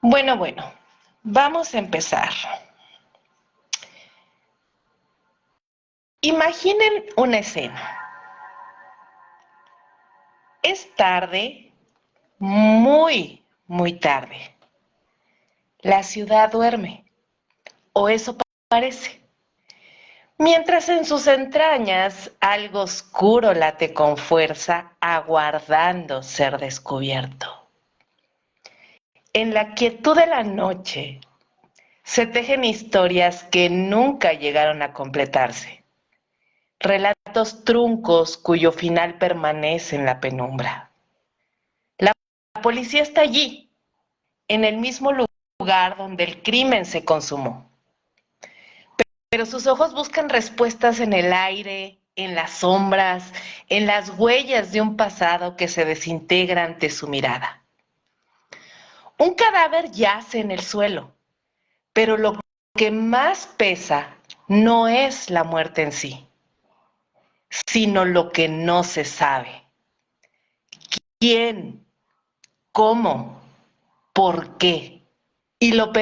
Bueno, vamos a empezar. Imaginen una escena. Es tarde, muy tarde. La ciudad duerme, o eso parece. Mientras en sus entrañas algo oscuro late con fuerza, aguardando ser descubierto. En la quietud de la noche se tejen historias que nunca llegaron a completarse. Relatos truncos cuyo final permanece en la penumbra. La policía está allí, en el mismo lugar donde el crimen se consumó. Pero sus ojos buscan respuestas en el aire, en las sombras, en las huellas de un pasado que se desintegra ante su mirada. Un cadáver yace en el suelo, pero lo que más pesa no es la muerte en sí, sino lo que no se sabe. ¿Quién? ¿Cómo? ¿Por qué? Y lo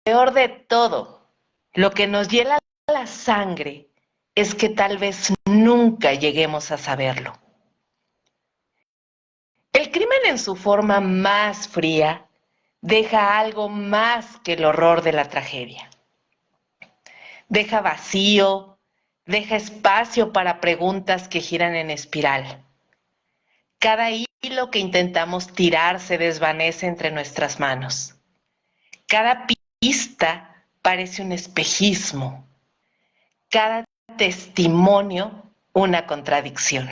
peor de todo, lo que nos hiela la sangre, es que tal vez nunca lleguemos a saberlo. El crimen en su forma más fría deja algo más que el horror de la tragedia. Deja vacío, deja espacio para preguntas que giran en espiral. Cada hilo que intentamos tirar se desvanece entre nuestras manos. Cada pista parece un espejismo. Cada testimonio una contradicción.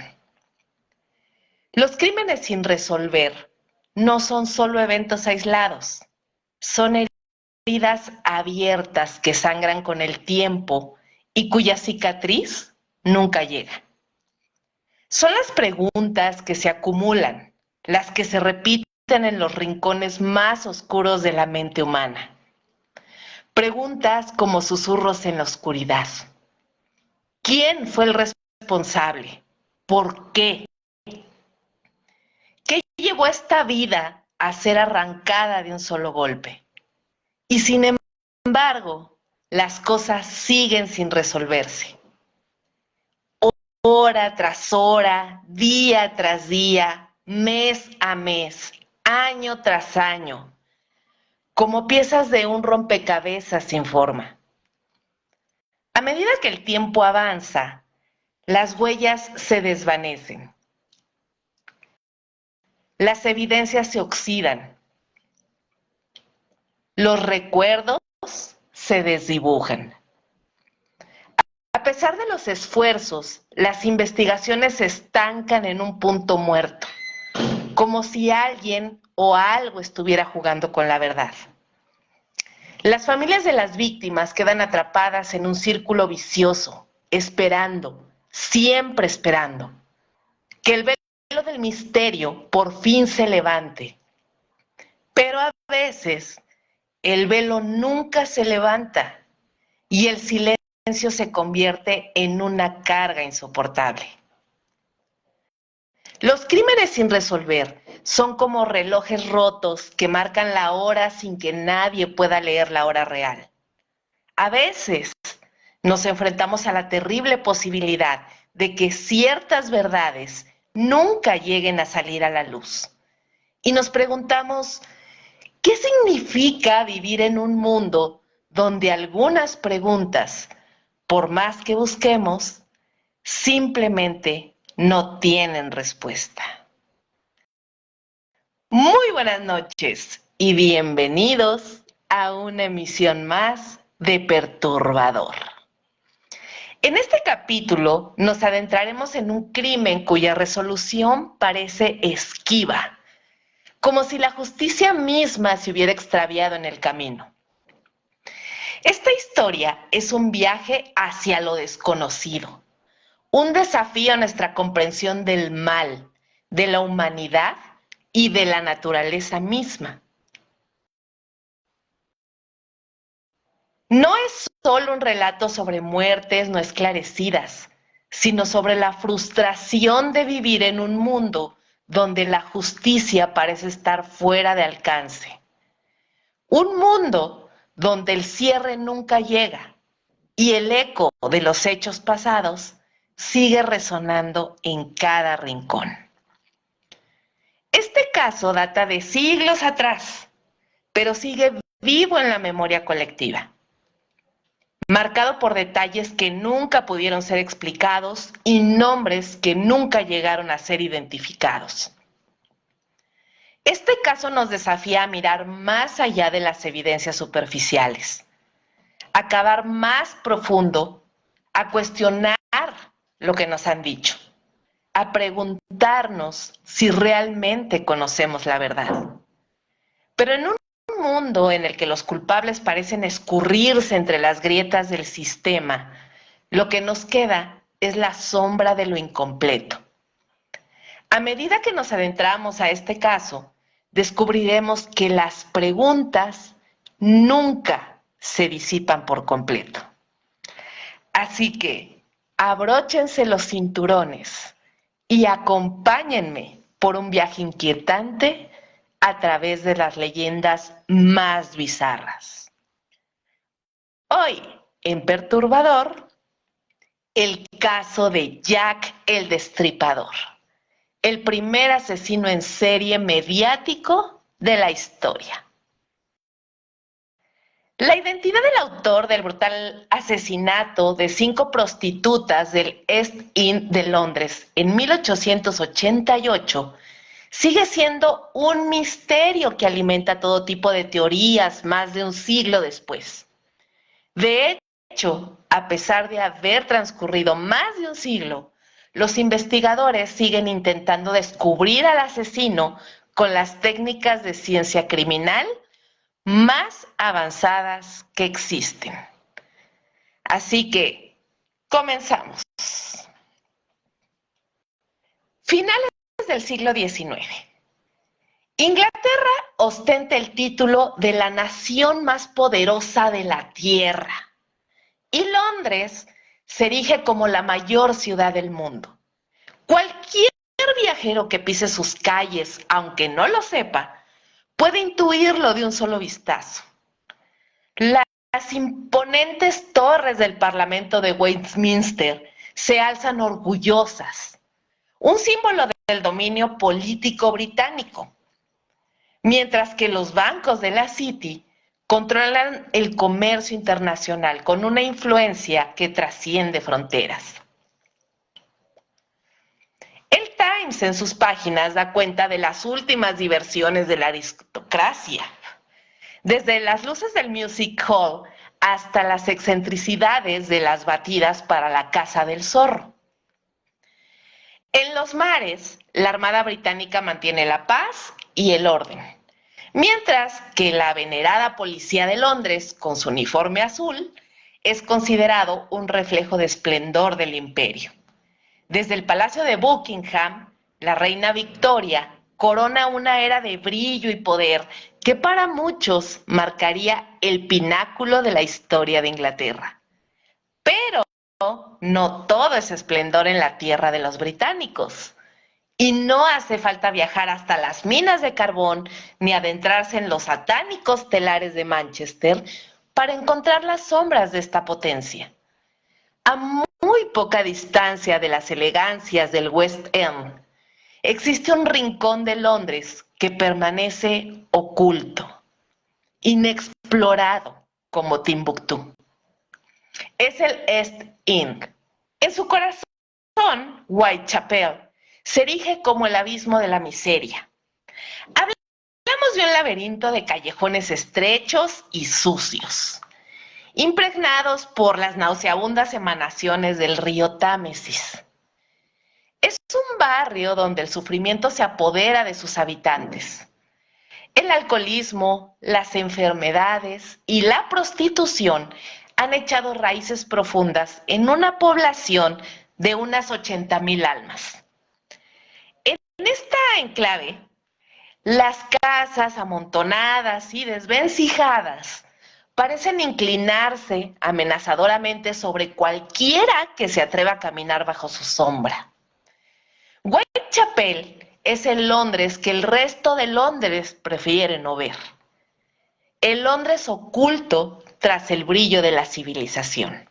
Los crímenes sin resolver no son solo eventos aislados, son heridas abiertas que sangran con el tiempo y cuya cicatriz nunca llega. Son las preguntas que se acumulan, las que se repiten en los rincones más oscuros de la mente humana. Preguntas como susurros en la oscuridad. ¿Quién fue el responsable? ¿Por qué? ¿Qué llevó a esta vida a ser arrancada de un solo golpe? Y sin embargo, las cosas siguen sin resolverse. Hora tras hora, día tras día, mes a mes, año tras año, como piezas de un rompecabezas sin forma. A medida que el tiempo avanza, las huellas se desvanecen. Las evidencias se oxidan. Los recuerdos se desdibujan. A pesar de los esfuerzos, las investigaciones se estancan en un punto muerto, como si alguien o algo estuviera jugando con la verdad. Las familias de las víctimas quedan atrapadas en un círculo vicioso, esperando, siempre esperando, que el velo del misterio por fin se levante. Pero a veces el velo nunca se levanta y el silencio se convierte en una carga insoportable. Los crímenes sin resolver son como relojes rotos que marcan la hora sin que nadie pueda leer la hora real. A veces nos enfrentamos a la terrible posibilidad de que ciertas verdades nunca lleguen a salir a la luz. Y nos preguntamos, ¿qué significa vivir en un mundo donde algunas preguntas, por más que busquemos, simplemente no tienen respuesta? Muy buenas noches y bienvenidos a una emisión más de Perturbador. En este capítulo nos adentraremos en un crimen cuya resolución parece esquiva, como si la justicia misma se hubiera extraviado en el camino. Esta historia es un viaje hacia lo desconocido, un desafío a nuestra comprensión del mal, de la humanidad y de la naturaleza misma. No es solo un relato sobre muertes no esclarecidas, sino sobre la frustración de vivir en un mundo donde la justicia parece estar fuera de alcance. Un mundo donde el cierre nunca llega y el eco de los hechos pasados sigue resonando en cada rincón. Este caso data de siglos atrás, pero sigue vivo en la memoria colectiva, marcado por detalles que nunca pudieron ser explicados y nombres que nunca llegaron a ser identificados. Este caso nos desafía a mirar más allá de las evidencias superficiales, a cavar más profundo, a cuestionar lo que nos han dicho, a preguntarnos si realmente conocemos la verdad. Pero en un mundo en el que los culpables parecen escurrirse entre las grietas del sistema, lo que nos queda es la sombra de lo incompleto. A medida que nos adentramos a este caso, descubriremos que las preguntas nunca se disipan por completo. Así que abróchense los cinturones y acompáñenme por un viaje inquietante a través de las leyendas más bizarras. Hoy, en Perturbador, el caso de Jack el Destripador, el primer asesino en serie mediático de la historia. La identidad del autor del brutal asesinato de 5 prostitutas del East End de Londres en 1888 sigue siendo un misterio que alimenta todo tipo de teorías más de un siglo después. De hecho, a pesar de haber transcurrido más de un siglo, los investigadores siguen intentando descubrir al asesino con las técnicas de ciencia criminal más avanzadas que existen. Así que, comenzamos. Finales del siglo XIX. Inglaterra ostenta el título de la nación más poderosa de la Tierra y Londres se erige como la mayor ciudad del mundo. Cualquier viajero que pise sus calles, aunque no lo sepa, puede intuirlo de un solo vistazo. Las imponentes torres del Parlamento de Westminster se alzan orgullosas, un símbolo del dominio político británico, mientras que los bancos de la City controlan el comercio internacional con una influencia que trasciende fronteras. El Times en sus páginas da cuenta de las últimas diversiones de la aristocracia, desde las luces del Music Hall hasta las excentricidades de las batidas para la caza del zorro. En los mares, la Armada Británica mantiene la paz y el orden, mientras que la venerada Policía de Londres, con su uniforme azul, es considerado un reflejo de esplendor del imperio. Desde el Palacio de Buckingham, la reina Victoria corona una era de brillo y poder que para muchos marcaría el pináculo de la historia de Inglaterra. Pero no todo es esplendor en la tierra de los británicos. Y no hace falta viajar hasta las minas de carbón ni adentrarse en los satánicos telares de Manchester para encontrar las sombras de esta potencia. A muy poca distancia de las elegancias del West End, existe un rincón de Londres que permanece oculto, inexplorado como Timbuktu. Es el East End. En su corazón, Whitechapel se erige como el abismo de la miseria. Hablamos de un laberinto de callejones estrechos y sucios, impregnados por las nauseabundas emanaciones del río Támesis. Es un barrio donde el sufrimiento se apodera de sus habitantes. El alcoholismo, las enfermedades y la prostitución han echado raíces profundas en una población de unas 80,000 almas. En esta enclave, las casas amontonadas y desvencijadas parecen inclinarse amenazadoramente sobre cualquiera que se atreva a caminar bajo su sombra. Whitechapel es el Londres que el resto de Londres prefiere no ver. el Londres oculto tras el brillo de la civilización.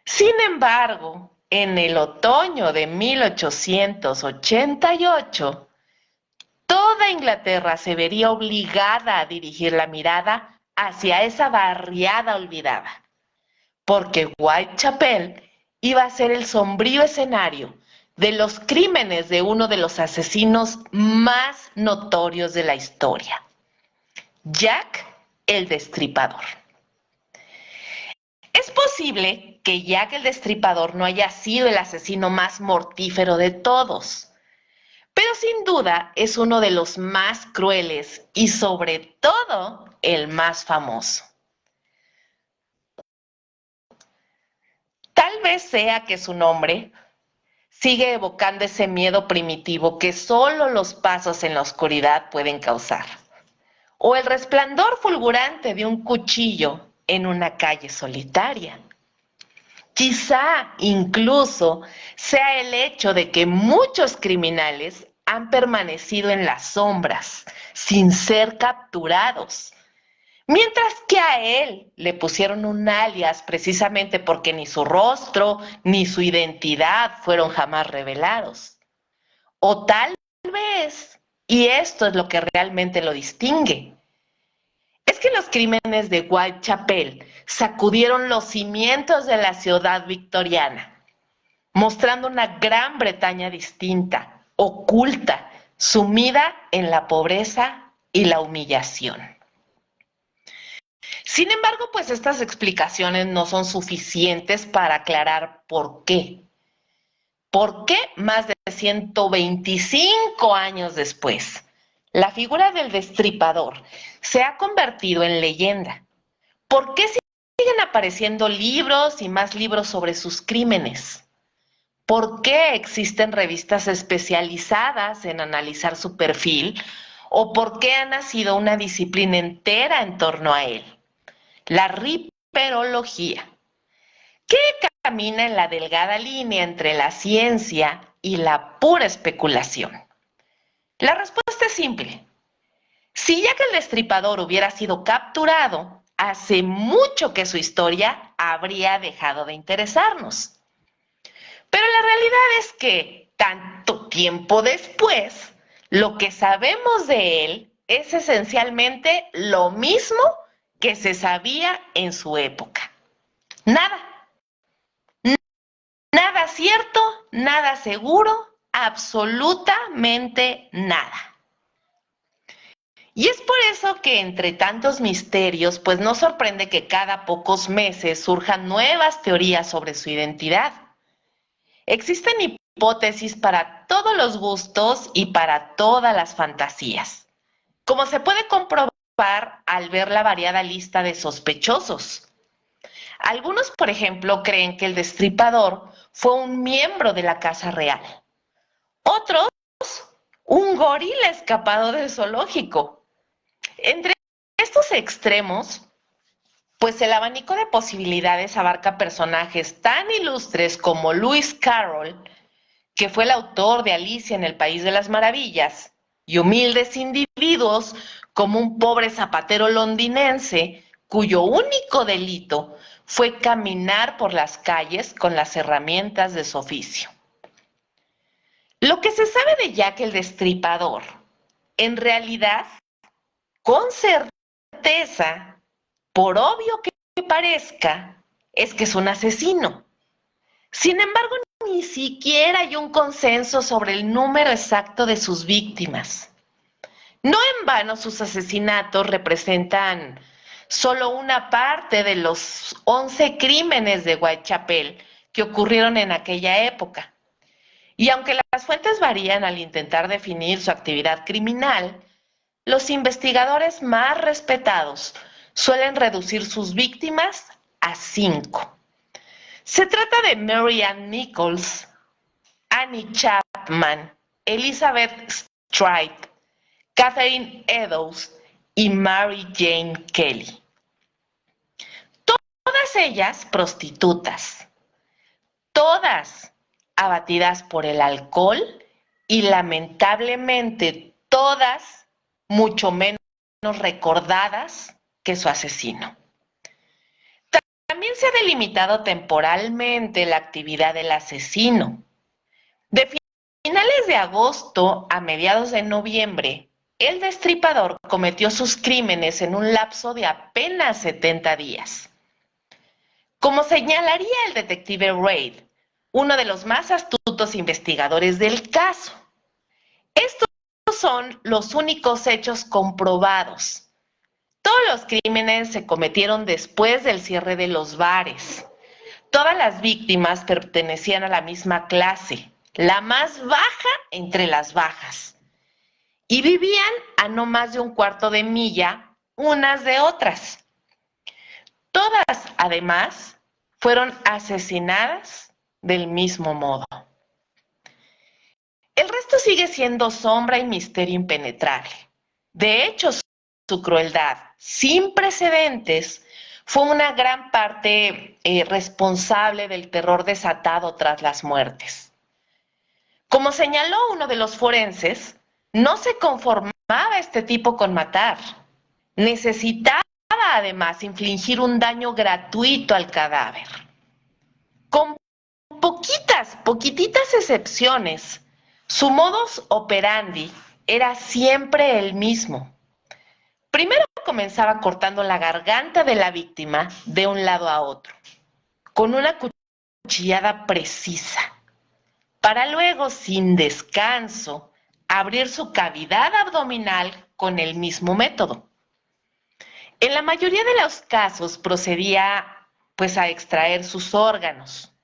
Sin embargo, en el otoño de 1888, toda Inglaterra se vería obligada a dirigir la mirada hacia esa barriada olvidada, porque Whitechapel iba a ser el sombrío escenario de los crímenes de uno de los asesinos más notorios de la historia, Jack el Destripador. Es posible que Jack el Destripador no haya sido el asesino más mortífero de todos, pero sin duda es uno de los más crueles y sobre todo el más famoso. Tal vez sea que su nombre sigue evocando ese miedo primitivo que solo los pasos en la oscuridad pueden causar, o el resplandor fulgurante de un cuchillo en una calle solitaria. Quizá incluso sea el hecho de que muchos criminales han permanecido en las sombras sin ser capturados, mientras que a él le pusieron un alias precisamente porque ni su rostro ni su identidad fueron jamás revelados. O tal vez, y esto es lo que realmente lo distingue, es que los crímenes de Whitechapel sacudieron los cimientos de la ciudad victoriana, mostrando una Gran Bretaña distinta, oculta, sumida en la pobreza y la humillación. Sin embargo, pues estas explicaciones no son suficientes para aclarar por qué. ¿Por qué más de 125 años después, la figura del destripador se ha convertido en leyenda? ¿Por qué siguen apareciendo libros y más libros sobre sus crímenes? ¿Por qué existen revistas especializadas en analizar su perfil? ¿O por qué ha nacido una disciplina entera en torno a él? La riperología, que camina en la delgada línea entre la ciencia y la pura especulación. La respuesta es simple. Si Jack el Destripador hubiera sido capturado, hace mucho que su historia habría dejado de interesarnos. Pero la realidad es que, tanto tiempo después, lo que sabemos de él es esencialmente lo mismo que se sabía en su época. Nada. Nada cierto, nada seguro, absolutamente nada. Y es por eso que entre tantos misterios, pues no sorprende que cada pocos meses surjan nuevas teorías sobre su identidad. Existen hipótesis para todos los gustos y para todas las fantasías, como se puede comprobar al ver la variada lista de sospechosos. Algunos, por ejemplo, creen que el destripador fue un miembro de la Casa Real. Otros, un gorila escapado del zoológico. Entre estos extremos, pues el abanico de posibilidades abarca personajes tan ilustres como Lewis Carroll, que fue el autor de Alicia en el País de las Maravillas, y humildes individuos como un pobre zapatero londinense cuyo único delito fue caminar por las calles con las herramientas de su oficio. Lo que se sabe de Jack el Destripador, en realidad, con certeza, por obvio que parezca, es que es un asesino. Sin embargo, ni siquiera hay un consenso sobre el número exacto de sus víctimas. No en vano sus asesinatos representan solo una parte de los 11 crímenes de Whitechapel que ocurrieron en aquella época. Y aunque las fuentes varían al intentar definir su actividad criminal, los investigadores más respetados suelen reducir sus víctimas a 5. Se trata de Mary Ann Nichols, Annie Chapman, Elizabeth Stride, Catherine Eddowes y Mary Jane Kelly. Todas ellas prostitutas, todas abatidas por el alcohol y lamentablemente todas mucho menos recordadas que su asesino. También se ha delimitado temporalmente la actividad del asesino. De finales de agosto a mediados de noviembre, el destripador cometió sus crímenes en un lapso de apenas 70 días. Como señalaría el detective Reid, uno de los más astutos investigadores del caso, estos son los únicos hechos comprobados. Todos los crímenes se cometieron después del cierre de los bares. Todas las víctimas pertenecían a la misma clase, la más baja entre las bajas, y vivían a no más de un cuarto de milla unas de otras. Todas, además, fueron asesinadas del mismo modo. El resto sigue siendo sombra y misterio impenetrable. De hecho, su crueldad, sin precedentes, fue una gran parte responsable del terror desatado tras las muertes. Como señaló uno de los forenses, no se conformaba este tipo con matar. Necesitaba además infligir un daño gratuito al cadáver. Con poquititas excepciones, su modus operandi era siempre el mismo. Primero comenzaba cortando la garganta de la víctima de un lado a otro, con una cuchillada precisa, para luego, sin descanso, abrir su cavidad abdominal con el mismo método. En la mayoría de los casos procedía pues a extraer sus órganos.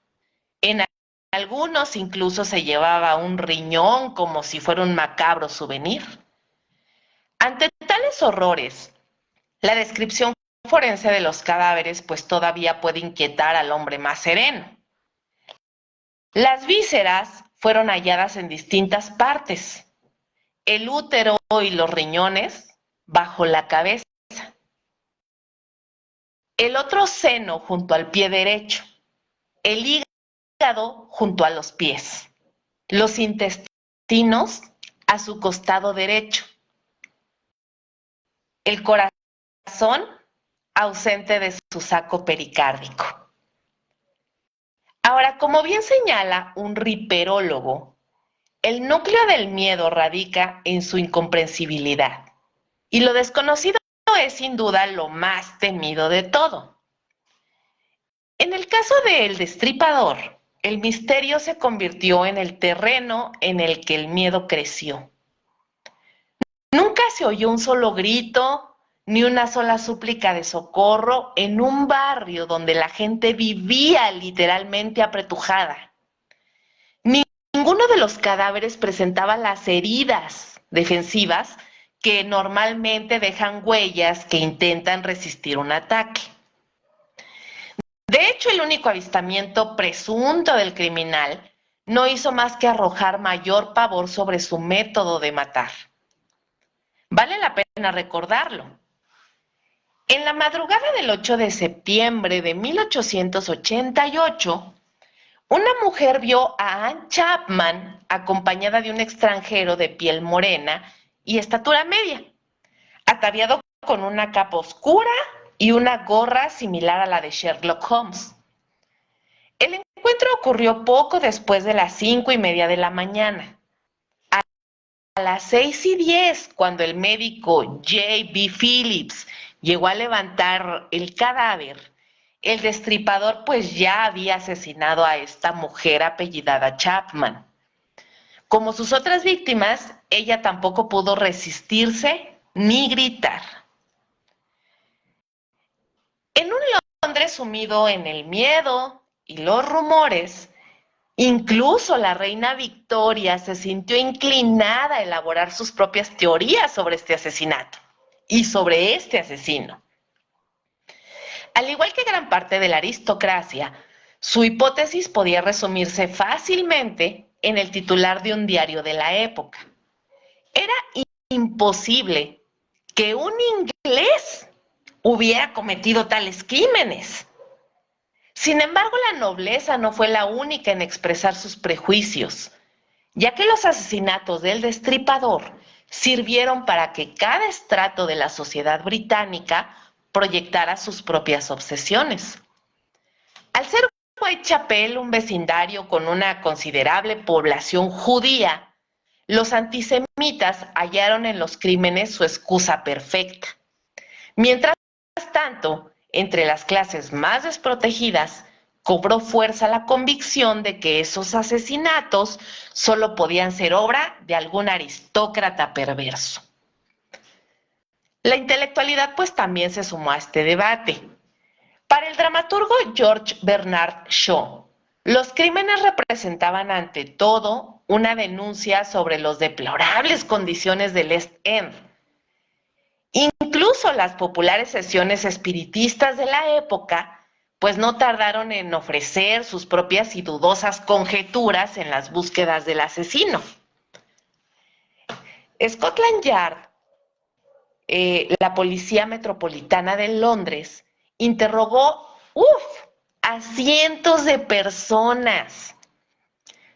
En algunos incluso se llevaba un riñón como si fuera un macabro souvenir. Ante tales horrores, la descripción forense de los cadáveres pues todavía puede inquietar al hombre más sereno. Las vísceras fueron halladas en distintas partes. El útero y los riñones bajo la cabeza. El otro seno junto al pie derecho. El hígado junto a los pies. Los intestinos a su costado derecho. El corazón ausente de su saco pericárdico. Ahora, como bien señala un riperólogo, el núcleo del miedo radica en su incomprensibilidad. Y lo desconocido es sin duda lo más temido de todo. En el caso del destripador, el misterio se convirtió en el terreno en el que el miedo creció. Nunca se oyó un solo grito, ni una sola súplica de socorro en un barrio donde la gente vivía literalmente apretujada. Ninguno de los cadáveres presentaba las heridas defensivas que normalmente dejan huellas que intentan resistir un ataque. De hecho, el único avistamiento presunto del criminal no hizo más que arrojar mayor pavor sobre su método de matar. Vale la pena recordarlo. En la madrugada del 8 de septiembre de 1888, una mujer vio a Ann Chapman acompañada de un extranjero de piel morena y estatura media, ataviado con una capa oscura y una gorra similar a la de Sherlock Holmes. El encuentro ocurrió poco después de las 5:30 de la mañana. A las 6:10, cuando el médico J.B. Phillips llegó a levantar el cadáver, el destripador pues ya había asesinado a esta mujer apellidada Chapman. Como sus otras víctimas, ella tampoco pudo resistirse ni gritar. En un Londres sumido en el miedo y los rumores, incluso la reina Victoria se sintió inclinada a elaborar sus propias teorías sobre este asesinato y sobre este asesino. Al igual que gran parte de la aristocracia, su hipótesis podía resumirse fácilmente en el titular de un diario de la época. Era imposible que un inglés hubiera cometido tales crímenes. Sin embargo, la nobleza no fue la única en expresar sus prejuicios, ya que los asesinatos del destripador sirvieron para que cada estrato de la sociedad británica proyectara sus propias obsesiones. Al ser Whitechapel un vecindario con una considerable población judía, los antisemitas hallaron en los crímenes su excusa perfecta. Mientras tanto, entre las clases más desprotegidas, cobró fuerza la convicción de que esos asesinatos solo podían ser obra de algún aristócrata perverso. La intelectualidad pues también se sumó a este debate. Para el dramaturgo George Bernard Shaw, los crímenes representaban ante todo una denuncia sobre las deplorables condiciones del East End. Incluso las populares sesiones espiritistas de la época pues no tardaron en ofrecer sus propias y dudosas conjeturas en las búsquedas del asesino. Scotland Yard, la Policía Metropolitana de Londres, interrogó a cientos de personas.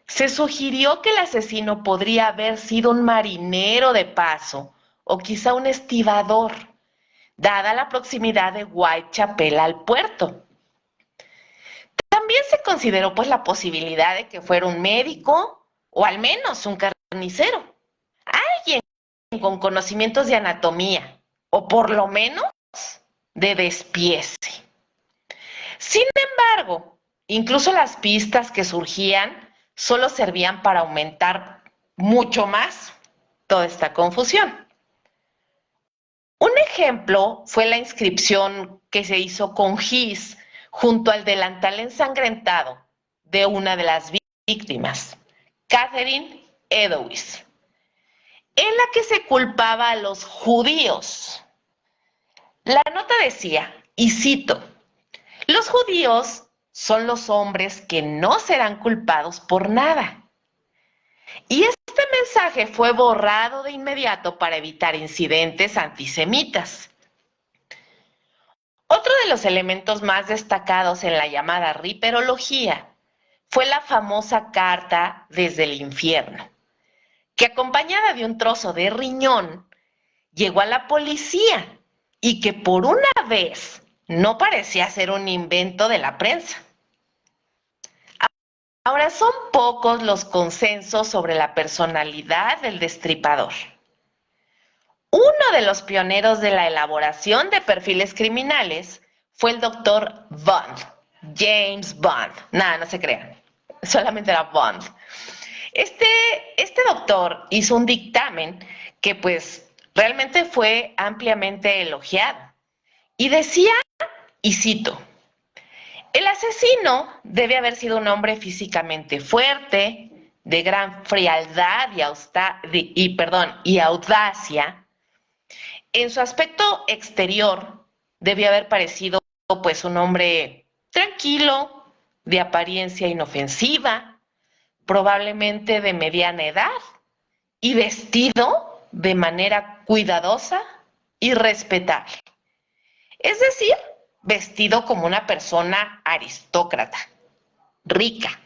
Se sugirió que el asesino podría haber sido un marinero de paso o quizá un estibador, dada la proximidad de Whitechapel al puerto. También se consideró pues la posibilidad de que fuera un médico o al menos un carnicero, alguien con conocimientos de anatomía o por lo menos de despiece. Sin embargo, incluso las pistas que surgían solo servían para aumentar mucho más toda esta confusión. Un ejemplo fue la inscripción que se hizo con gis junto al delantal ensangrentado de una de las víctimas, Catherine Edowis, en la que se culpaba a los judíos. La nota decía, y cito, los judíos son los hombres que no serán culpados por nada. Y este mensaje fue borrado de inmediato para evitar incidentes antisemitas. Otro de los elementos más destacados en la llamada riperología fue la famosa carta desde el infierno, que acompañada de un trozo de riñón llegó a la policía y que por una vez no parecía ser un invento de la prensa. Ahora, son pocos los consensos sobre la personalidad del destripador. Uno de los pioneros de la elaboración de perfiles criminales fue el doctor Bond, James Bond. Nada, no se crean, solamente era Bond. Este doctor hizo un dictamen que pues realmente fue ampliamente elogiado y decía, y cito, el asesino debe haber sido un hombre físicamente fuerte, de gran frialdad y audacia. En su aspecto exterior debió haber parecido pues un hombre tranquilo, de apariencia inofensiva, probablemente de mediana edad y vestido de manera cuidadosa y respetable. Es decir, vestido como una persona aristócrata, rica.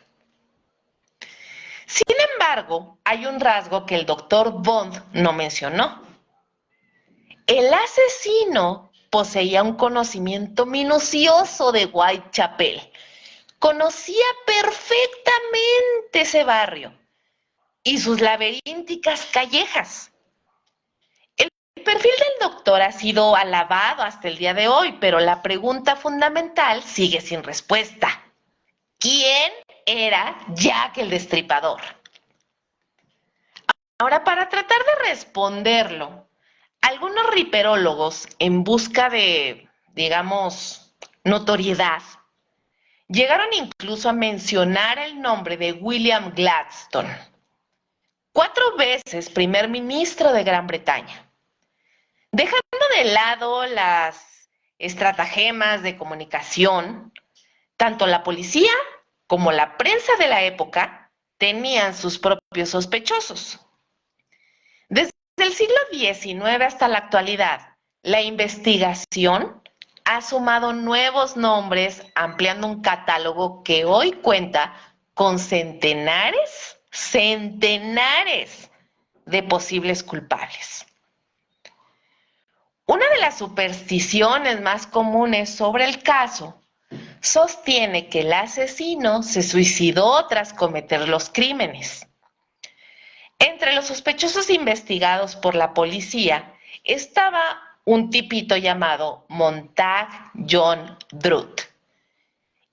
Sin embargo, hay un rasgo que el doctor Bond no mencionó. El asesino poseía un conocimiento minucioso de Whitechapel. Conocía perfectamente ese barrio y sus laberínticas callejas. El perfil del doctor ha sido alabado hasta el día de hoy, pero la pregunta fundamental sigue sin respuesta. ¿Quién era Jack el Destripador? Ahora, para tratar de responderlo, algunos riperólogos, en busca de, digamos, notoriedad, llegaron incluso a mencionar el nombre de William Gladstone, 4 veces primer ministro de Gran Bretaña. Dejando de lado las estratagemas de comunicación, tanto la policía como la prensa de la época tenían sus propios sospechosos. Desde el siglo XIX hasta la actualidad, la investigación ha sumado nuevos nombres, ampliando un catálogo que hoy cuenta con centenares de posibles culpables. Una de las supersticiones más comunes sobre el caso sostiene que el asesino se suicidó tras cometer los crímenes. Entre los sospechosos investigados por la policía estaba un tipito llamado Montag John Druth.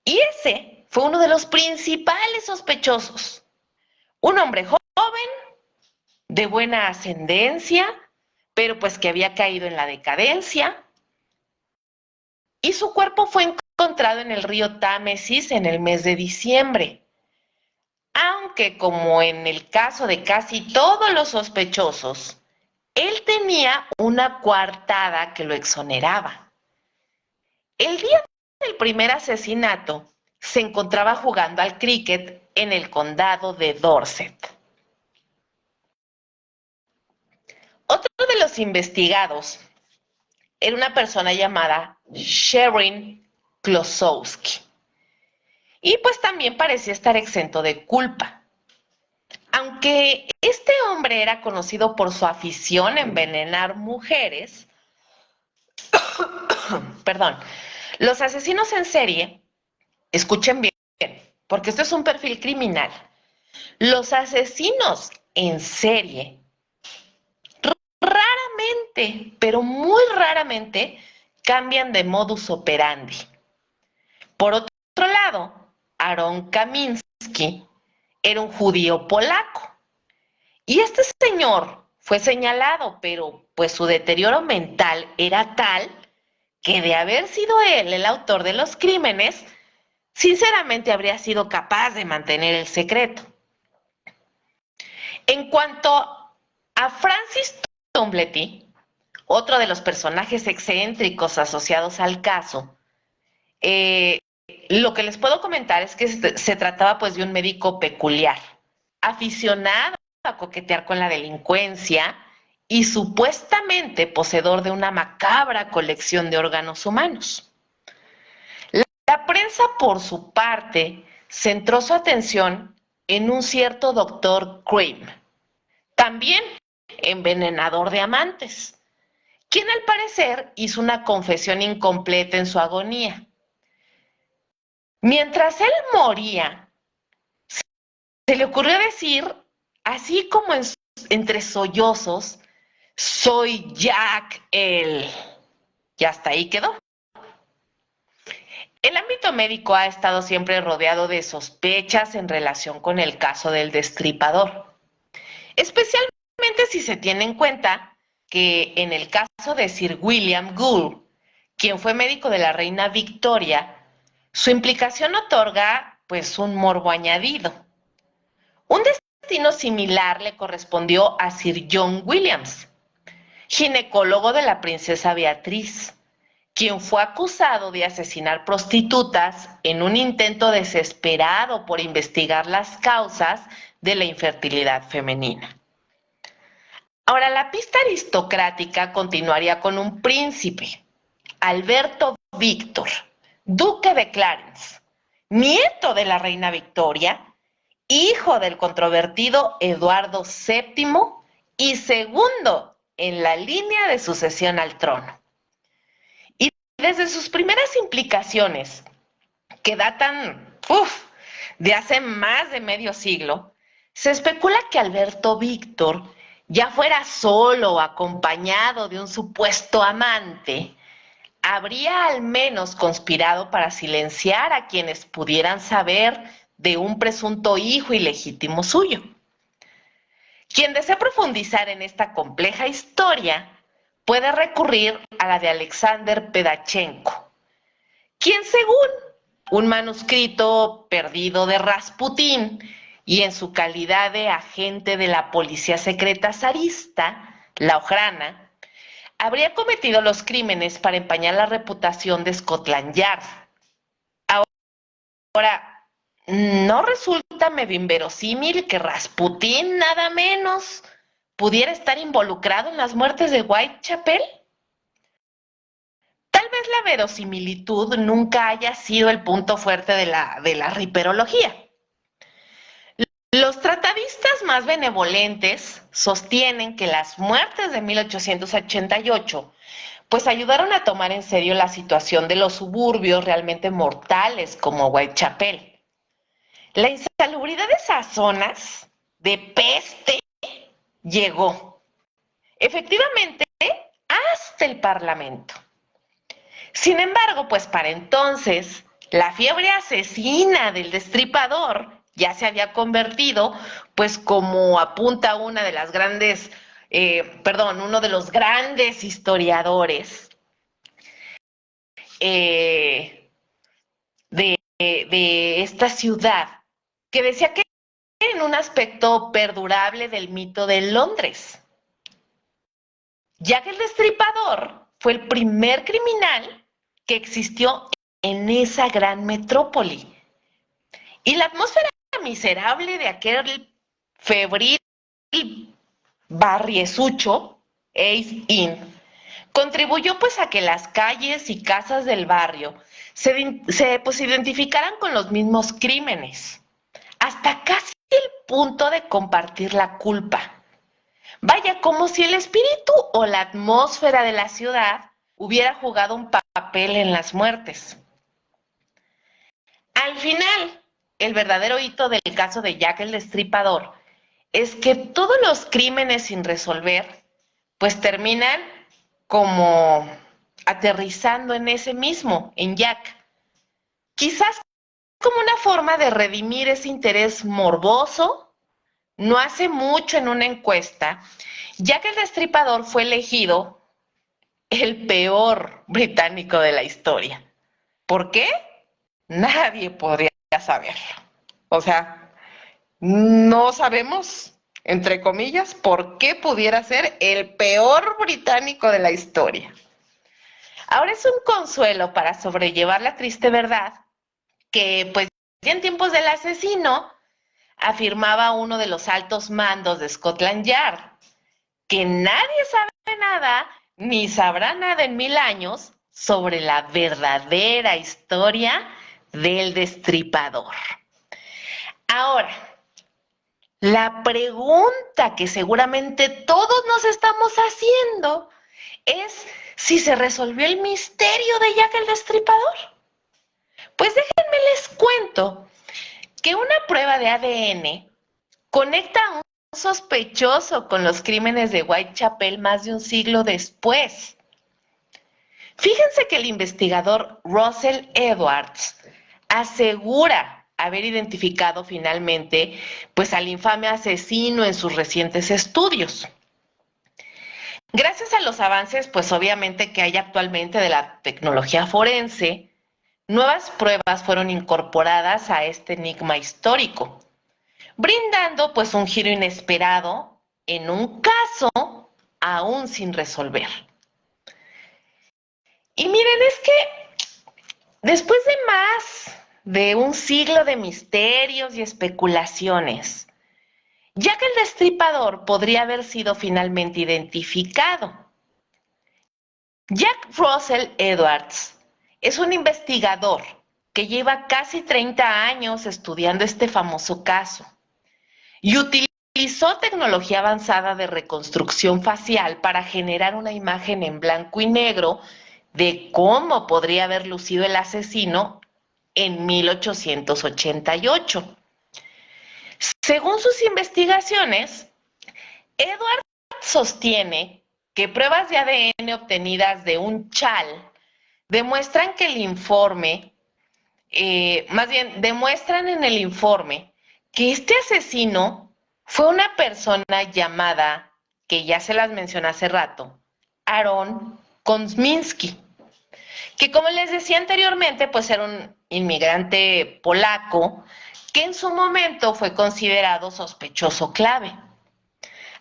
Y ese fue uno de los principales sospechosos. Un hombre joven, de buena ascendencia, pero pues que había caído en la decadencia. Y su cuerpo fue encontrado en el río Támesis en el mes de diciembre. Aunque, como en el caso de casi todos los sospechosos, él tenía una coartada que lo exoneraba. El día del primer asesinato se encontraba jugando al cricket en el condado de Dorset. Otro de los investigados era una persona llamada Sherin Klosowski. Y pues también parecía estar exento de culpa. Aunque este hombre era conocido por su afición a envenenar mujeres, perdón, los asesinos en serie, escuchen bien, porque esto es un perfil criminal, los asesinos en serie raramente, pero muy raramente, cambian de modus operandi. Por otro lado, Aaron Kamiński era un judío polaco. Y este señor fue señalado, pero pues su deterioro mental era tal que de haber sido él el autor de los crímenes, sinceramente habría sido capaz de mantener el secreto. En cuanto a Francis Tomblety, otro de los personajes excéntricos asociados al caso, lo que les puedo comentar es que se trataba pues de un médico peculiar, aficionado a coquetear con la delincuencia y supuestamente poseedor de una macabra colección de órganos humanos. La prensa, por su parte, centró su atención en un cierto doctor Cream, también envenenador de amantes, quien al parecer hizo una confesión incompleta en su agonía. Mientras él moría, se le ocurrió decir, así como entre sollozos, soy Jack el... Y hasta ahí quedó. El ámbito médico ha estado siempre rodeado de sospechas en relación con el caso del destripador, especialmente si se tiene en cuenta que en el caso de Sir William Gould, quien fue médico de la reina Victoria, su implicación otorga pues un morbo añadido. Un destino similar le correspondió a Sir John Williams, ginecólogo de la princesa Beatriz, quien fue acusado de asesinar prostitutas en un intento desesperado por investigar las causas de la infertilidad femenina. Ahora, la pista aristocrática continuaría con un príncipe, Alberto Víctor, duque de Clarence, nieto de la reina Victoria, hijo del controvertido Eduardo VII y segundo en la línea de sucesión al trono. Y desde sus primeras implicaciones, que datan de hace más de medio siglo, se especula que Alberto Víctor, ya fuera solo o acompañado de un supuesto amante, habría al menos conspirado para silenciar a quienes pudieran saber de un presunto hijo ilegítimo suyo. Quien desee profundizar en esta compleja historia puede recurrir a la de Alexander Pedachenko, quien según un manuscrito perdido de Rasputín y en su calidad de agente de la policía secreta zarista, la Ojrana, habría cometido los crímenes para empañar la reputación de Scotland Yard. Ahora, ¿no resulta medio inverosímil que Rasputín, nada menos, pudiera estar involucrado en las muertes de Whitechapel? Tal vez la verosimilitud nunca haya sido el punto fuerte de la riperología. Los Los tratadistas más benevolentes sostienen que las muertes de 1888 pues ayudaron a tomar en serio la situación de los suburbios realmente mortales como Whitechapel. La insalubridad de esas zonas de peste llegó, efectivamente, hasta el Parlamento. Sin embargo, pues para entonces, la fiebre asesina del destripador ya se había convertido, pues como apunta una de las grandes, uno de los grandes historiadores de esta ciudad, que decía que era en un aspecto perdurable del mito de Londres, ya que el destripador fue el primer criminal que existió en esa gran metrópoli. Y la atmósfera miserable de aquel febril barriesucho, Ace Inn, contribuyó pues a que las calles y casas del barrio se identificaran con los mismos crímenes, hasta casi el punto de compartir la culpa. Vaya, como si el espíritu o la atmósfera de la ciudad hubiera jugado un papel en las muertes. Al final, el verdadero hito del caso de Jack el Destripador es que todos los crímenes sin resolver pues terminan como aterrizando en ese mismo, en Jack. Quizás como una forma de redimir ese interés morboso. No hace mucho en una encuesta, Jack el Destripador fue elegido el peor británico de la historia. ¿Por qué? Nadie podría saberlo. O sea, no sabemos, entre comillas, por qué pudiera ser el peor británico de la historia. Ahora es un consuelo para sobrellevar la triste verdad que, pues, ya en tiempos del asesino, afirmaba uno de los altos mandos de Scotland Yard, que nadie sabe nada ni sabrá nada en 1000 años sobre la verdadera historia del destripador. Ahora, la pregunta que seguramente todos nos estamos haciendo es si se resolvió el misterio de Jack el Destripador. Pues déjenme les cuento que una prueba de ADN conecta a un sospechoso con los crímenes de Whitechapel más de un siglo después. Fíjense que el investigador Russell Edwards asegura haber identificado finalmente pues al infame asesino en sus recientes estudios. Gracias a los avances pues obviamente que hay actualmente de la tecnología forense, nuevas pruebas fueron incorporadas a este enigma histórico, brindando pues un giro inesperado en un caso aún sin resolver. Y miren, es que después de más de un siglo de misterios y especulaciones, Jack el Destripador podría haber sido finalmente identificado. Jack Russell Edwards es un investigador que lleva casi 30 años estudiando este famoso caso y utilizó tecnología avanzada de reconstrucción facial para generar una imagen en blanco y negro de cómo podría haber lucido el asesino en 1888. Según sus investigaciones, Edward sostiene que pruebas de ADN obtenidas de un chal demuestran que el informe, demuestran en el informe que este asesino fue una persona llamada, que ya se las mencioné hace rato, Aaron Kosminski, que como les decía anteriormente, pues era un inmigrante polaco que en su momento fue considerado sospechoso clave.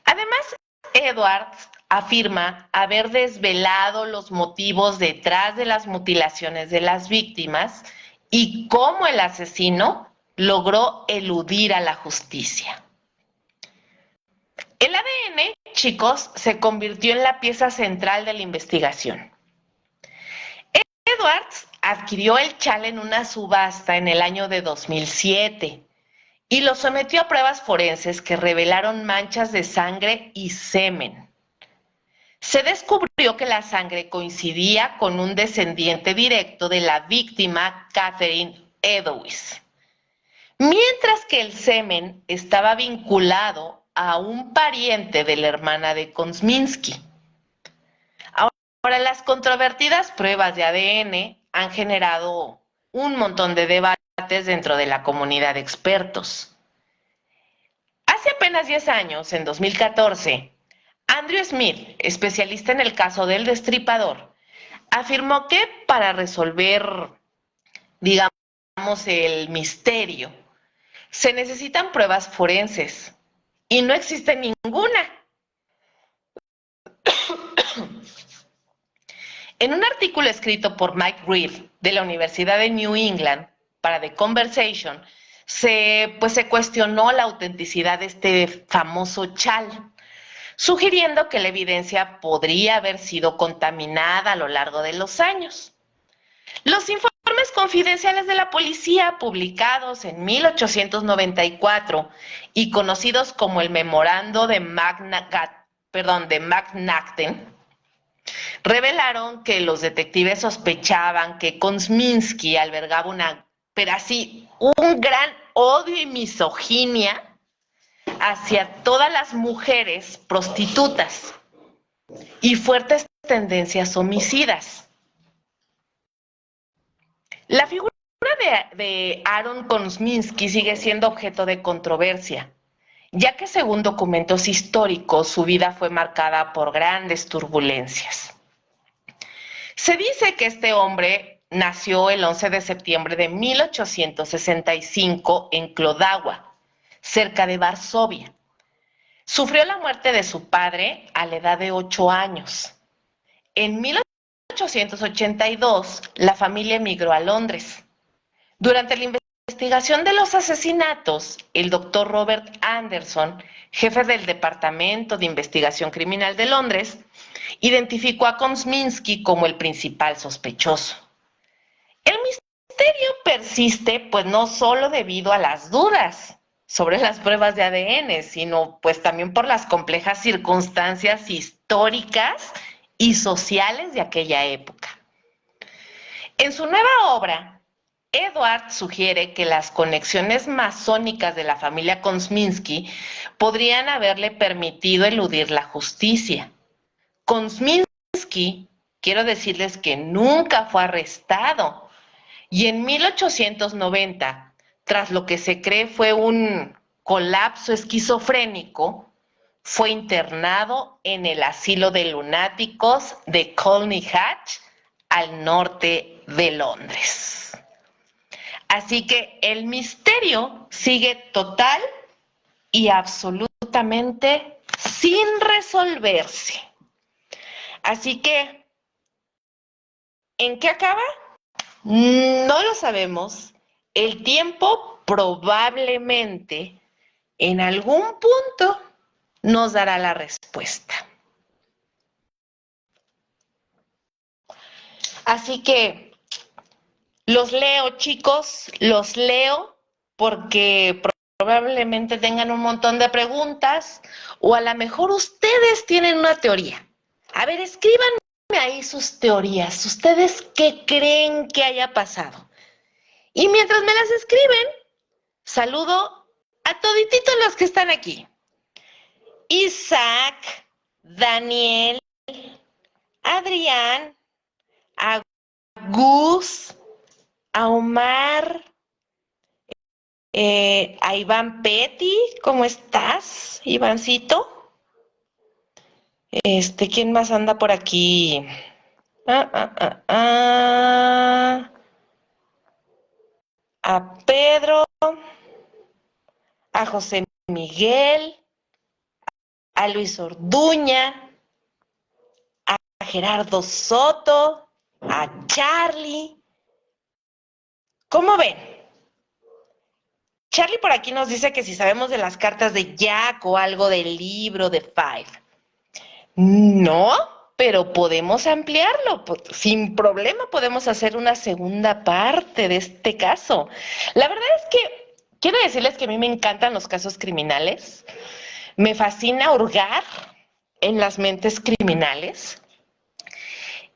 Además, Edwards afirma haber desvelado los motivos detrás de las mutilaciones de las víctimas y cómo el asesino logró eludir a la justicia. El ADN, chicos, se convirtió en la pieza central de la investigación. Edwards adquirió el chal en una subasta en el año de 2007 y lo sometió a pruebas forenses que revelaron manchas de sangre y semen. Se descubrió que la sangre coincidía con un descendiente directo de la víctima Catherine Eddowes, mientras que el semen estaba vinculado a un pariente de la hermana de Kosminski. Ahora, las controvertidas pruebas de ADN han generado un montón de debates dentro de la comunidad de expertos. Hace apenas 10 años, en 2014, Andrew Smith, especialista en el caso del Destripador, afirmó que para resolver, digamos, el misterio, se necesitan pruebas forenses y no existe ninguna. En un artículo escrito por Mike Reed de la Universidad de New England para The Conversation, se cuestionó la autenticidad de este famoso chal, sugiriendo que la evidencia podría haber sido contaminada a lo largo de los años. Los informes confidenciales de la policía, publicados en 1894 y conocidos como el Memorando de McNaughton, revelaron que los detectives sospechaban que Kosminski albergaba un gran odio y misoginia hacia todas las mujeres prostitutas y fuertes tendencias homicidas. La figura de Aaron Kosminski sigue siendo objeto de controversia, ya que según documentos históricos su vida fue marcada por grandes turbulencias. Se dice que este hombre nació el 11 de septiembre de 1865 en Klodawa, cerca de Varsovia. Sufrió la muerte de su padre a la edad de 8 años. En 1882, la familia emigró a Londres. Durante la investigación de los asesinatos, el doctor Robert Anderson, jefe del Departamento de Investigación Criminal de Londres, identificó a Kosminski como el principal sospechoso. El misterio persiste, pues no solo debido a las dudas sobre las pruebas de ADN, sino pues también por las complejas circunstancias históricas y sociales de aquella época. En su nueva obra, Edward sugiere que las conexiones masónicas de la familia Kosminski podrían haberle permitido eludir la justicia. Kosminski, quiero decirles que nunca fue arrestado y en 1890, tras lo que se cree fue un colapso esquizofrénico, fue internado en el asilo de lunáticos de Colney Hatch, al norte de Londres. Así que el misterio sigue total y absolutamente sin resolverse. Así que, ¿en qué acaba? No lo sabemos. El tiempo probablemente en algún punto nos dará la respuesta. Así que los leo, chicos, los leo porque probablemente tengan un montón de preguntas o a lo mejor ustedes tienen una teoría. A ver, escríbanme ahí sus teorías. ¿Ustedes qué creen que haya pasado? Y mientras me las escriben, saludo a todititos los que están aquí. Isaac, Daniel, Adrián, a Gus, a Omar, a Iván Petty, ¿cómo estás, Ivancito? ¿Quién más anda por aquí? A Pedro, a José Miguel, a Luis Orduña, a Gerardo Soto, a Charlie. ¿Cómo ven? Charlie por aquí nos dice que si sabemos de las cartas de Jack o algo del libro de Five. No, pero podemos ampliarlo. Sin problema podemos hacer una segunda parte de este caso. La verdad es que quiero decirles que a mí me encantan los casos criminales. Me fascina hurgar en las mentes criminales.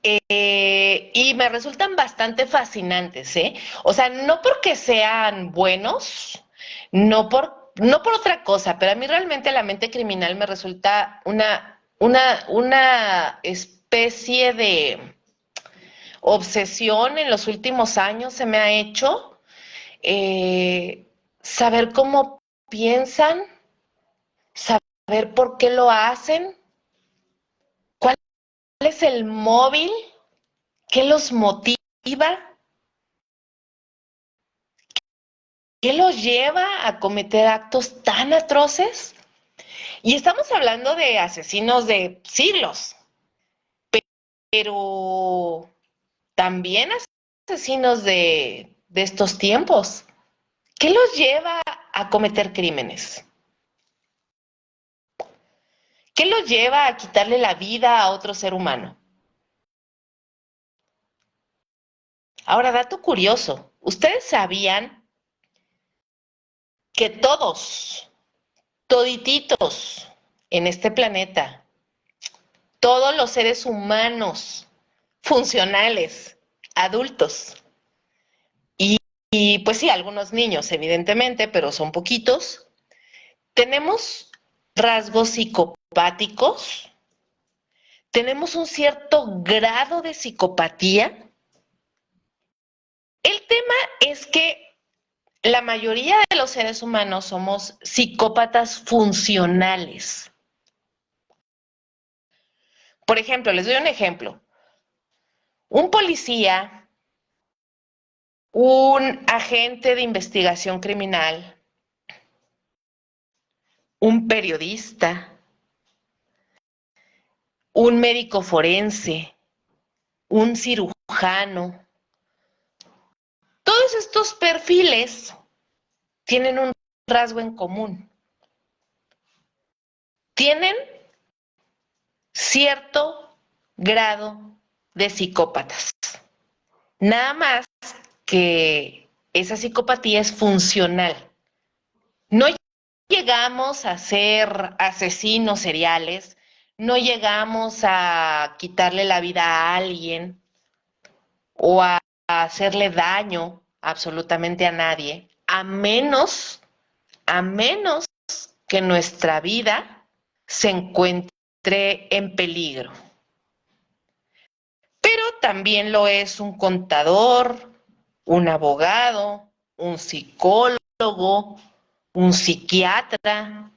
Y me resultan bastante fascinantes, ¿eh? O sea, no porque sean buenos, no por otra cosa, pero a mí realmente la mente criminal me resulta una especie de obsesión en los últimos años se me ha hecho. Saber cómo piensan, saber por qué lo hacen, cuál es el móvil, qué los motiva, qué los lleva a cometer actos tan atroces. Y estamos hablando de asesinos de siglos, pero también asesinos de estos tiempos. ¿Qué los lleva a cometer crímenes? ¿Qué los lleva a quitarle la vida a otro ser humano? Ahora, dato curioso, ¿ustedes sabían que todititos en este planeta, todos los seres humanos funcionales, adultos, y pues sí, algunos niños, evidentemente, pero son poquitos, tenemos rasgos psicopáticos, tenemos un cierto grado de psicopatía? El tema es que la mayoría de los seres humanos somos psicópatas funcionales. Por ejemplo, les doy un ejemplo. Un policía, un agente de investigación criminal, un periodista, un médico forense, un cirujano, todos estos perfiles tienen un rasgo en común. Tienen cierto grado de psicópatas. Nada más que esa psicopatía es funcional. No llegamos a ser asesinos seriales, no llegamos a quitarle la vida a alguien o a hacerle daño absolutamente a nadie, a menos que nuestra vida se encuentre en peligro. Pero también lo es un contador, un abogado, un psicólogo, un psiquiatra,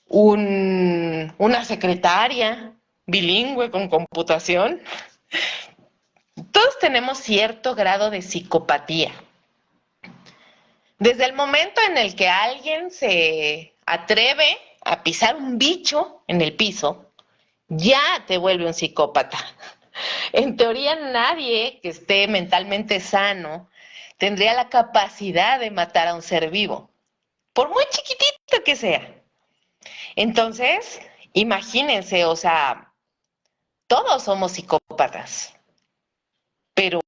una secretaria bilingüe con computación. Todos tenemos cierto grado de psicopatía. Desde el momento en el que alguien se atreve a pisar un bicho en el piso, ya te vuelve un psicópata. En teoría, nadie que esté mentalmente sano tendría la capacidad de matar a un ser vivo, por muy chiquitito que sea. Entonces, imagínense, o sea, todos somos psicópatas, pero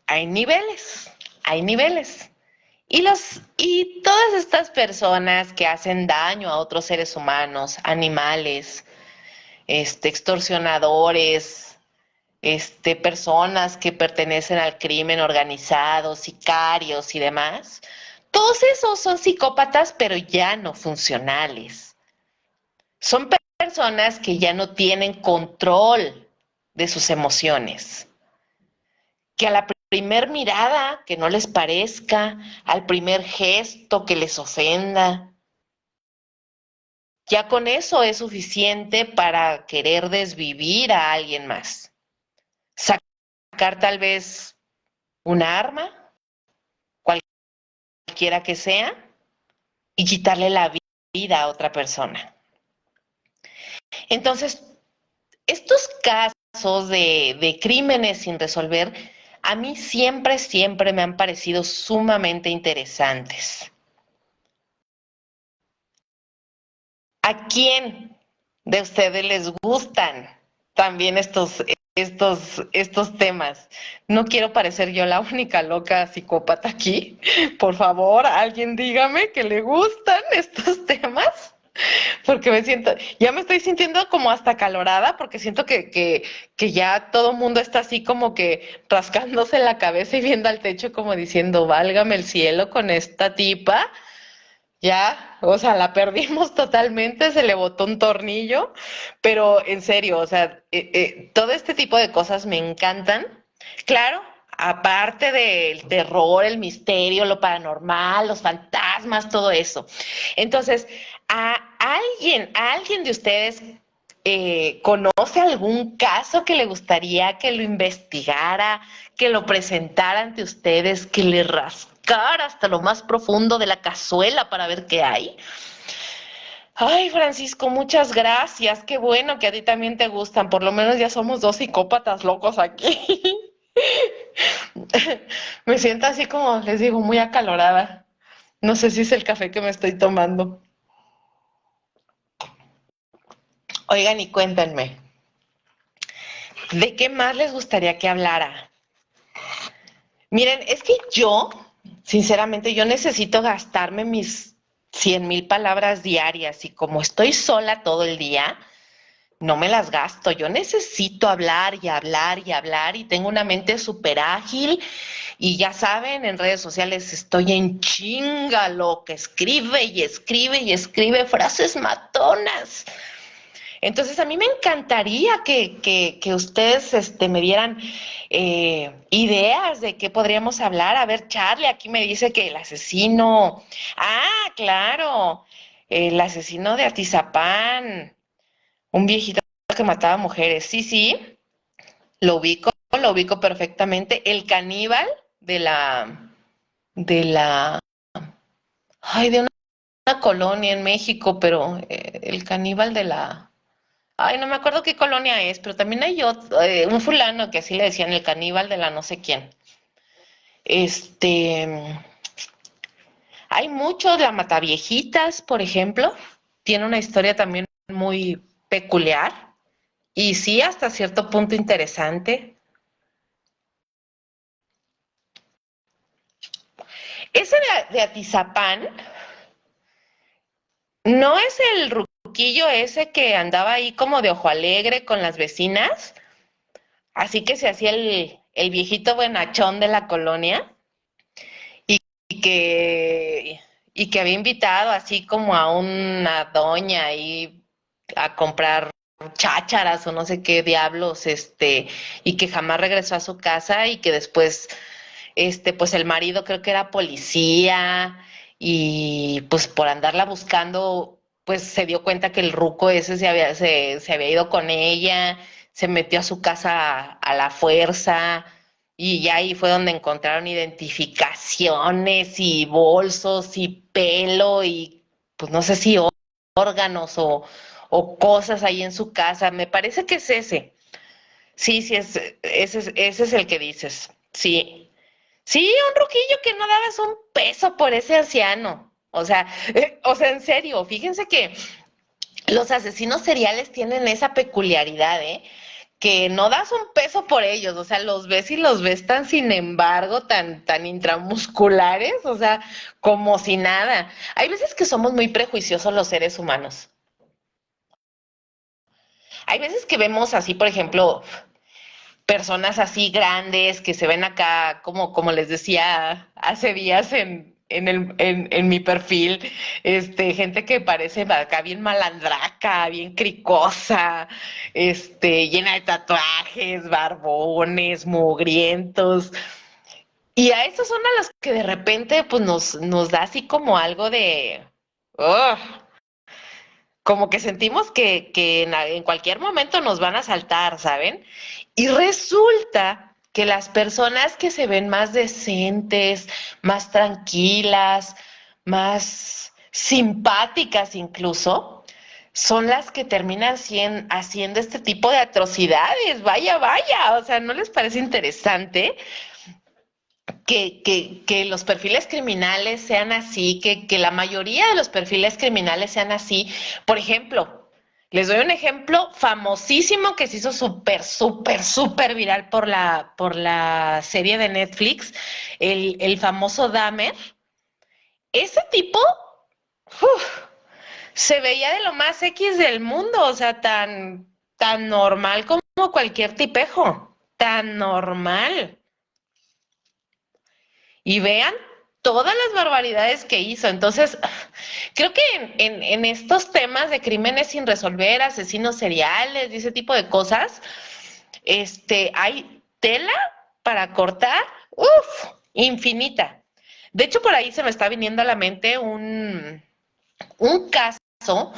hay niveles, hay niveles. Y todas estas personas que hacen daño a otros seres humanos, animales, extorsionadores, personas que pertenecen al crimen organizado, sicarios y demás, todos esos son psicópatas, pero ya no funcionales. Son personas que ya no tienen control de sus emociones, que a la primer mirada que no les parezca, al primer gesto que les ofenda, ya con eso es suficiente para querer desvivir a alguien más. Sacar tal vez un arma, cualquiera que sea, y quitarle la vida a otra persona. Entonces, estos casos de crímenes sin resolver, a mí siempre, siempre me han parecido sumamente interesantes. ¿A quién de ustedes les gustan también estos estos temas. No quiero parecer yo la única loca psicópata aquí. Por favor, alguien dígame que le gustan estos temas, porque ya me estoy sintiendo como hasta acalorada, porque siento que ya todo el mundo está así como que rascándose la cabeza y viendo al techo como diciendo, válgame el cielo con esta tipa. Ya, o sea, la perdimos totalmente, se le botó un tornillo, pero en serio, o sea, todo este tipo de cosas me encantan. Claro, aparte del terror, el misterio, lo paranormal, los fantasmas, todo eso. Entonces, a alguien de ustedes conoce algún caso que le gustaría que lo investigara, que lo presentara ante ustedes, que le rascara hasta lo más profundo de la cazuela para ver qué hay? Ay, Francisco, muchas gracias. Qué bueno que a ti también te gustan. Por lo menos ya somos dos psicópatas locos aquí. Me siento así como, les digo, muy acalorada. No sé si es el café que me estoy tomando. Oigan y cuéntenme, ¿de qué más les gustaría que hablara? Miren, es que yo, sinceramente, yo necesito gastarme mis 100,000 palabras diarias y como estoy sola todo el día, no me las gasto. Yo necesito hablar y hablar y hablar y tengo una mente súper ágil y ya saben, en redes sociales estoy en chinga, lo que escribe y escribe y escribe frases matonas. Entonces, a mí me encantaría que ustedes me dieran ideas de qué podríamos hablar. A ver, Charlie, aquí me dice que el asesino. Ah, claro, el asesino de Atizapán, un viejito que mataba mujeres. Sí, sí, lo ubico perfectamente. El caníbal de la, ay, de una colonia en México, pero el caníbal de la. Ay, no me acuerdo qué colonia es, pero también hay otro, un fulano que así le decían el caníbal de la no sé quién. Este, hay muchos, la Mataviejitas, por ejemplo, tiene una historia también muy peculiar y sí, hasta cierto punto interesante. Ese de Atizapán no es el ruquillo ese que andaba ahí como de ojo alegre con las vecinas, así que se hacía el viejito buenachón de la colonia. Y y que había invitado así como a una doña ahí a comprar chácharas o no sé qué diablos, y que jamás regresó a su casa y que después, pues el marido creo que era policía y pues por andarla buscando, pues se dio cuenta que el ruco ese se había ido con ella, se metió a su casa a la fuerza y ya ahí fue donde encontraron identificaciones y bolsos y pelo y pues no sé si órganos o cosas ahí en su casa. Me parece que es ese. Sí, sí, ese es el que dices. Sí. Sí, un ruquillo que no dabas un peso por ese anciano. O sea, en serio, fíjense que los asesinos seriales tienen esa peculiaridad, ¿eh? Que no das un peso por ellos, o sea, los ves y los ves tan, sin embargo, tan intramusculares, o sea, como si nada. Hay veces que somos muy prejuiciosos los seres humanos. Hay veces que vemos así, por ejemplo, personas así grandes que se ven acá, como les decía hace días en mi perfil, gente que parece acá bien malandraca, bien cricosa, llena de tatuajes, barbones, mugrientos. Y a esos son a los que de repente pues nos da así como algo de. ¡Ugh! Como que sentimos que en cualquier momento nos van a saltar, ¿saben? Y resulta que las personas que se ven más decentes, más tranquilas, más simpáticas incluso, son las que terminan haciendo este tipo de atrocidades. Vaya, vaya, o sea, ¿no les parece interesante que los perfiles criminales sean así, que la mayoría de los perfiles criminales sean así? Por ejemplo, Les doy un ejemplo famosísimo que se hizo súper viral por la serie de Netflix, el famoso Dahmer. Ese tipo se veía de lo más X del mundo, o sea, tan normal como cualquier tipejo, tan normal. Y vean todas las barbaridades que hizo. Entonces, creo que en estos temas de crímenes sin resolver, asesinos seriales y ese tipo de cosas, hay tela para cortar, infinita. De hecho, por ahí se me está viniendo a la mente un caso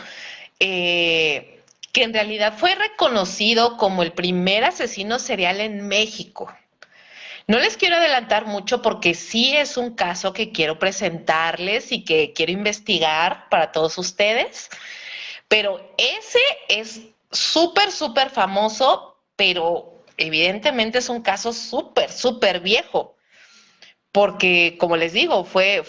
que en realidad fue reconocido como el primer asesino serial en México. No les quiero adelantar mucho porque sí es un caso que quiero presentarles y que quiero investigar para todos ustedes, pero ese es súper famoso, pero evidentemente es un caso súper viejo, porque como les digo, fue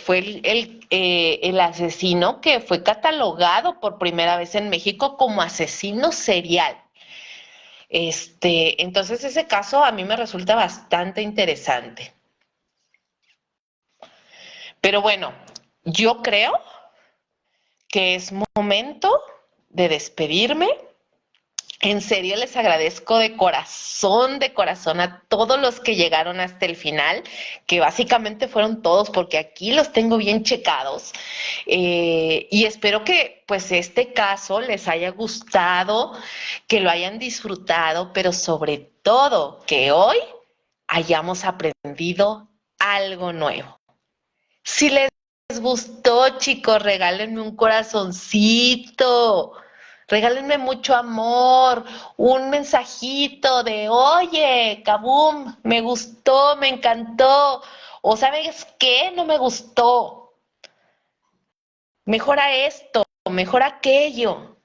el asesino que fue catalogado por primera vez en México como asesino serial. Entonces ese caso a mí me resulta bastante interesante. Pero bueno, yo creo que es momento de despedirme. En serio, les agradezco de corazón a todos los que llegaron hasta el final, que básicamente fueron todos, porque aquí los tengo bien checados. Y espero que pues este caso les haya gustado, que lo hayan disfrutado, pero sobre todo que hoy hayamos aprendido algo nuevo. Si les gustó, chicos, regálenme un corazoncito. Regálenme mucho amor, un mensajito de, oye, Kabum, me gustó, me encantó. O ¿sabes qué? No me gustó. Mejora esto, mejora aquello.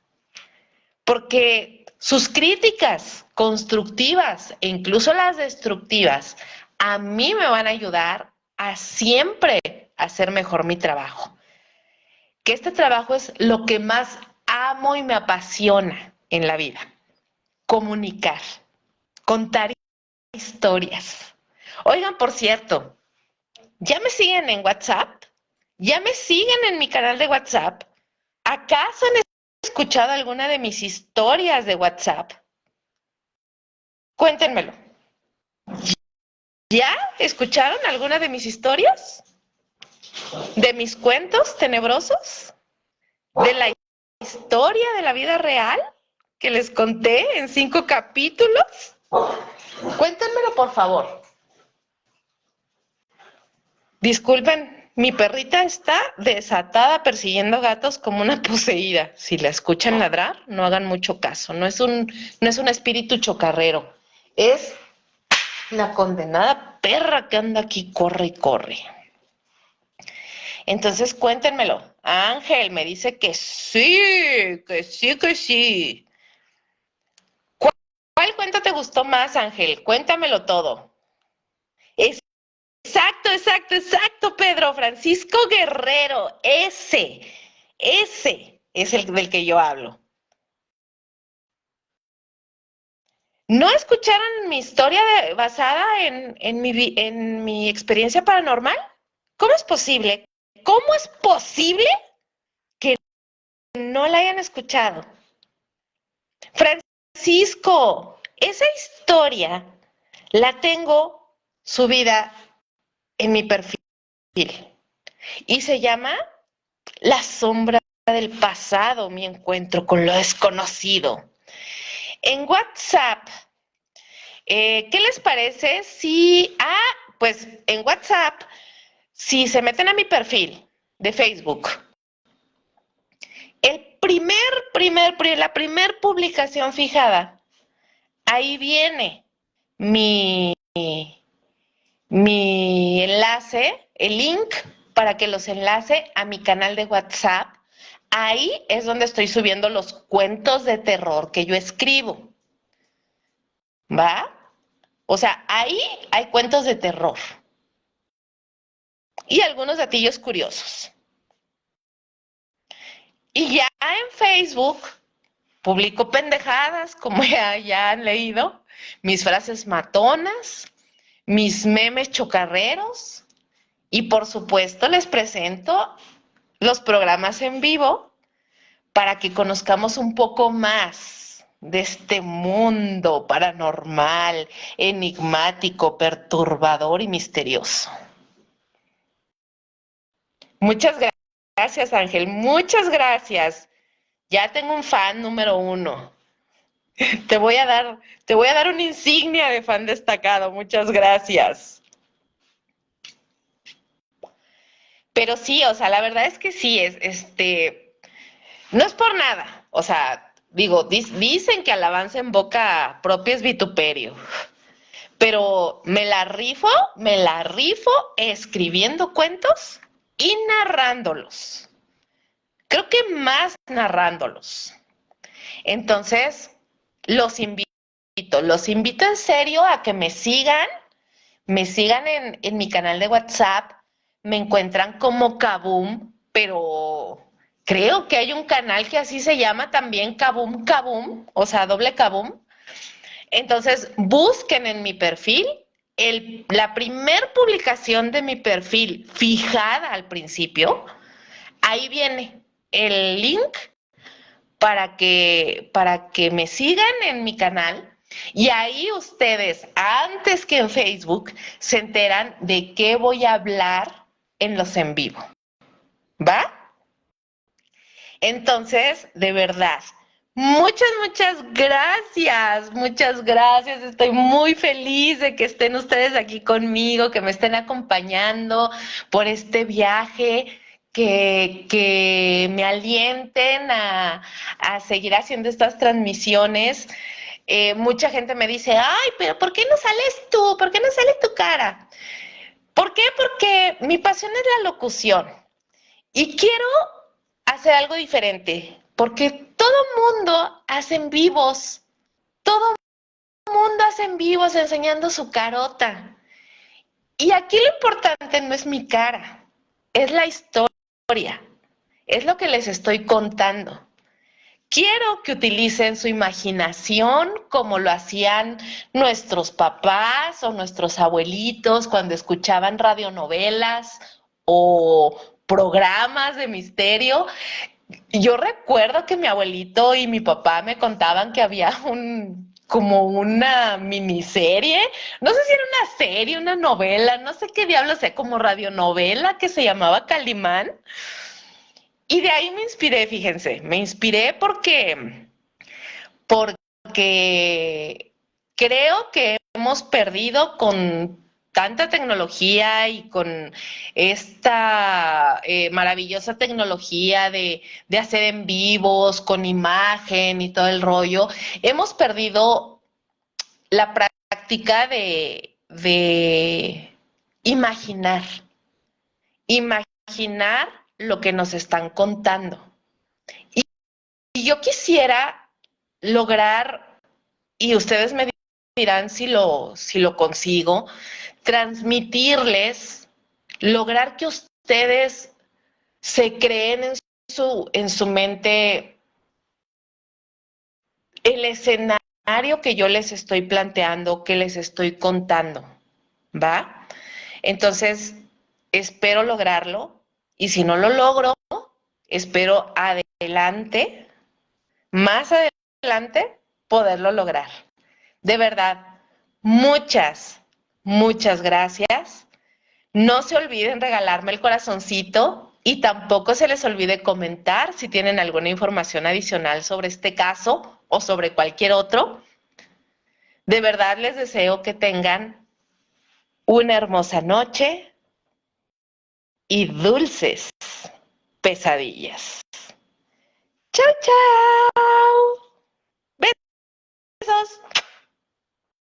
Porque sus críticas constructivas e incluso las destructivas a mí me van a ayudar a siempre hacer mejor mi trabajo. Que este trabajo es lo que más amo y me apasiona en la vida. Comunicar, contar historias. Oigan, por cierto, ¿ya me siguen en WhatsApp? ¿Ya me siguen en mi canal de WhatsApp? ¿Acaso han escuchado alguna de mis historias de WhatsApp? Cuéntenmelo. ¿Ya escucharon alguna de mis historias? ¿De mis cuentos tenebrosos? ¿De la historia de la vida real que les conté en 5 capítulos? Cuéntenmelo, por favor. Disculpen, mi perrita está desatada persiguiendo gatos como una poseída. Si la escuchan ladrar, no hagan mucho caso. No es un espíritu chocarrero. Es la condenada perra que anda aquí, corre y corre. Entonces cuéntenmelo. Ángel me dice que sí, que sí, que sí. ¿Cuál cuento te gustó más, Ángel? Cuéntamelo todo. Exacto, Pedro. Francisco Guerrero. Ese es el del que yo hablo. ¿No escucharon mi historia basada en mi experiencia paranormal? ¿Cómo es posible? ¿Cómo es posible que no la hayan escuchado? Francisco, esa historia la tengo subida en mi perfil y se llama La sombra del pasado, mi encuentro con lo desconocido. En WhatsApp, ¿qué les parece si, pues en WhatsApp, si se meten a mi perfil de Facebook, la primer publicación fijada, ahí viene mi, mi enlace, el link para que los enlace a mi canal de WhatsApp. Ahí es donde estoy subiendo los cuentos de terror que yo escribo. ¿Va? O sea, ahí hay cuentos de terror y algunos datillos curiosos. Y ya en Facebook Publico pendejadas, como ya han leído, mis frases matonas, mis memes chocarreros y por supuesto les presento los programas en vivo para que conozcamos un poco más de este mundo paranormal, enigmático, perturbador y misterioso. Muchas gracias, Ángel, muchas gracias. Ya tengo un fan número 1. Te voy a dar una insignia de fan destacado. Muchas gracias. Pero sí, o sea, la verdad es que sí, no es por nada. O sea, digo, dicen que alabanza en boca propia es vituperio. Pero me la rifo escribiendo cuentos y narrándolos. Creo que más narrándolos. Entonces, los invito en serio a que me sigan en mi canal de WhatsApp, me encuentran como Kaboom, pero creo que hay un canal que así se llama también Kaboom Kaboom, o sea, doble Kaboom. Entonces, busquen en mi perfil la primer publicación de mi perfil fijada al principio, ahí viene el link para que me sigan en mi canal y ahí ustedes, antes que en Facebook, se enteran de qué voy a hablar en los en vivo. ¿Va? Entonces, de verdad, muchas gracias, muchas gracias. Estoy muy feliz de que estén ustedes aquí conmigo, que me estén acompañando por este viaje, que me alienten a seguir haciendo estas transmisiones. Mucha gente me dice, ay, pero ¿por qué no sales tú? ¿Por qué no sale tu cara? ¿Por qué? Porque mi pasión es la locución y quiero hacer algo diferente, porque todo mundo hace en vivos, todo mundo hace en vivos enseñando su carota. Y aquí lo importante no es mi cara, es la historia, es lo que les estoy contando. Quiero que utilicen su imaginación como lo hacían nuestros papás o nuestros abuelitos cuando escuchaban radionovelas o programas de misterio. Yo recuerdo que mi abuelito y mi papá me contaban que había como una miniserie, no sé si era una serie, una novela, no sé qué diablos sea, como radionovela que se llamaba Calimán. Y de ahí me inspiré, fíjense, me inspiré porque creo que hemos perdido con tanta tecnología y con esta maravillosa tecnología de hacer en vivos, con imagen y todo el rollo, hemos perdido la práctica de imaginar, imaginar lo que nos están contando. Y yo quisiera lograr, y ustedes me dirán si lo consigo, transmitirles, lograr que ustedes se creen en su mente el escenario que yo les estoy planteando, que les estoy contando, ¿va? Entonces, espero lograrlo, y si no lo logro, espero adelante, más adelante, poderlo lograr. De verdad, muchas gracias. No se olviden regalarme el corazoncito y tampoco se les olvide comentar si tienen alguna información adicional sobre este caso o sobre cualquier otro. De verdad les deseo que tengan una hermosa noche y dulces pesadillas. ¡Chao, chao!